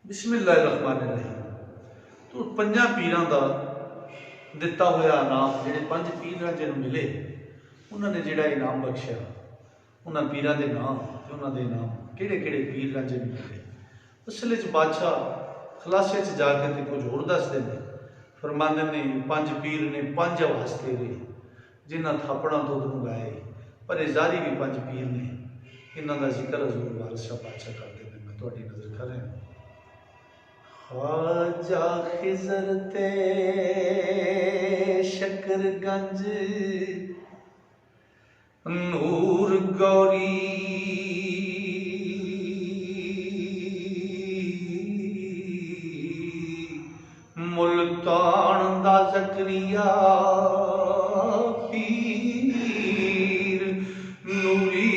बिस्मिल्लाहिर्रहमानिर्रहीम। तो पंजा पीरां दा दिता होया इनाम जिहड़े पंज पीर रांझे नूं मिले, उन्होंने जिहड़ा इनाम बख्शिया, उन्होंने पीरां दे नाम ते उन्हां दे इनाम किहड़े किहड़े पीर रांझे नूं मिले। असल च बादशाह खलासे च जाके ते कुछ होर दसदे ने। फरमांदे ने पंज पीर ने पंज आवाज़ तेरे जिन्हां थापड़ा दुध मंगाए, पर जारी भी पंज पीर ने, इन्हां दा जिक्र हजूर वारिस शाह बादशाह करते हैं। मैं तुहाडी नज़र कर रहा। ख्वाजा खिजर ते शकरगंज नूर गौरी मुल्तान दा ज़करिया पीर नूरी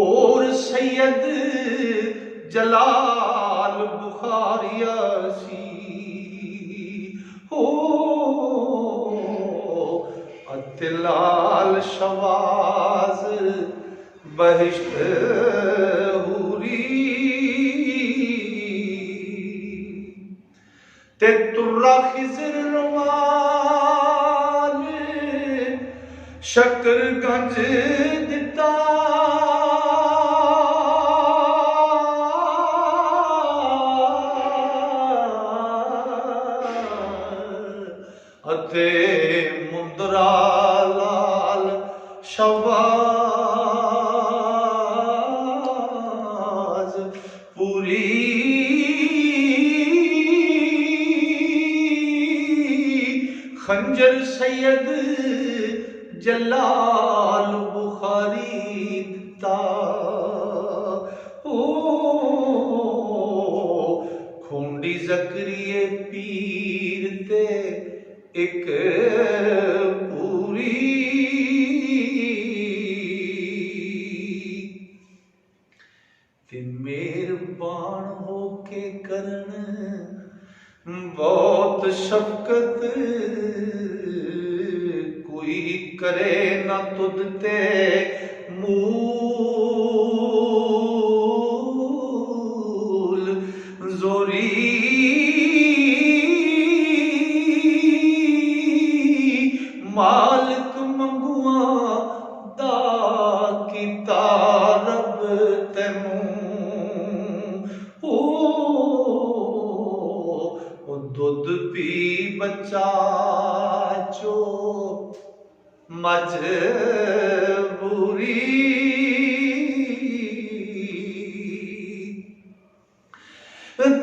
और सैयद जलाल बुखारिया सी हो अतिलाल शवाज बहिश्त हूरी ते तुर्रा खिजर रवान शकरगंज दिता अते मुंदरा लाल शवाज पूरी खंजर सैयद जलाल बुखारी दिता ओ खूंडी ज़करिए पीर ते एक पूरी ते मेहरबान होके करन बहुत शफकत कोई करे ना तुद ते मूल जोरी मालिक मंगुआ दा कीता रब तैनू ओ दुध पी बच्चा चो मजबूरी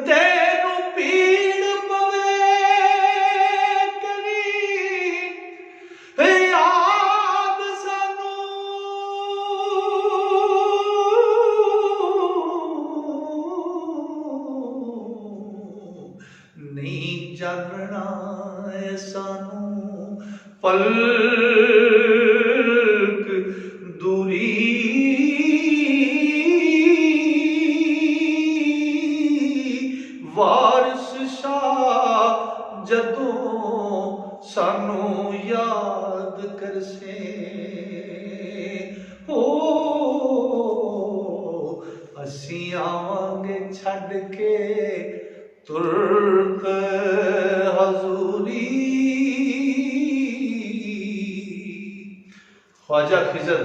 तेनू पीड़ पवे करी याद सानू नहीं जानना सानू पलक दूरी वारिस शाह जदों सानू याद करसे हो असी आवांगे छड़ के तुर्क हजूरी। ख्वाजा खिजर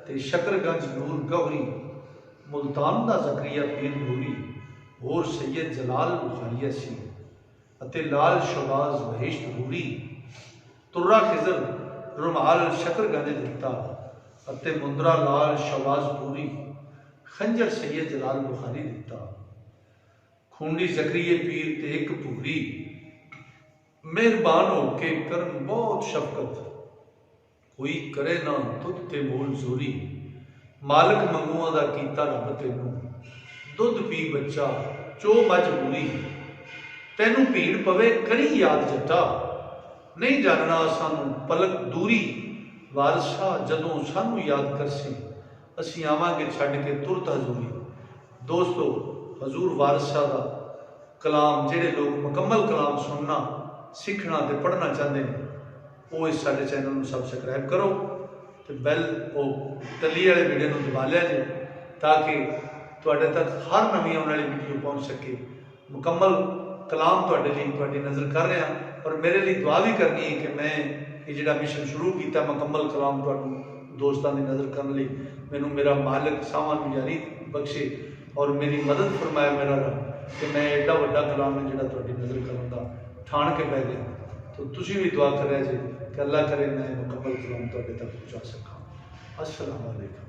ते शकरगंज नूर गौरी मुल्तान दा ज़करिया पीर नूरी और सैयद जलाल बुखारिया सी अते लाल शबाज बहिश्त हूरी तुर्रा खिजर रुमाल शकरगंज दिता अते मुंदरा लाल शबाज पूरी खंजर सैयद जलाल बुखारी दिता खूंडी ज़करिए पीर ते एक पूरी मेहरबान होके करन बहुत शफकत कोई करे ना तुद ते मोल जोरी मालिक मंगुआ दा कीता रब तैनू दुध पी बच्चा चो मजबूरी तैनू भीड़ पवे करी याद जट्टा नहीं जानना सानू पलक दूरी वारिस शाह जदों सानू याद करसे असी आवांगे छड़ के तुरत हजूरी। दोस्तों हजूर वारिस शाह दा कलाम जिहड़े लोग मुकम्मल कलाम सुनना सीखना ते पढ़ना चाहते हैं वो इस साडे चैनल में सबसक्राइब करो तो बैल वो टली वाले वीडियो में दबा लिया जे ताकि तुहाडे तक हर नवी आने वाली वीडियो पहुँच सके। मुकम्मल कलाम तुहाडे लई तुहाडी नज़र कर रहा और मेरे लिए दुआ भी करनी है कि मैं ये जिहड़ा मिशन शुरू किया मुकम्मल कलाम तुहानू दोस्तों की नज़र करने लई मैनू मेरा मालिक सावां जारी बख्शे और मेरी मदद फरमाए मेरा रब कि मैं एडा वड्डा कलाम है जिहड़ा तुहाडी नज़र करन दा ठाण के पै गया। तो तुसी भी दुआ करें जी कि अल्लाह करे मैं मुकम्मल कलाम तुहाडे तक पहुँचा सकां। अस्सलाम वालेकुम।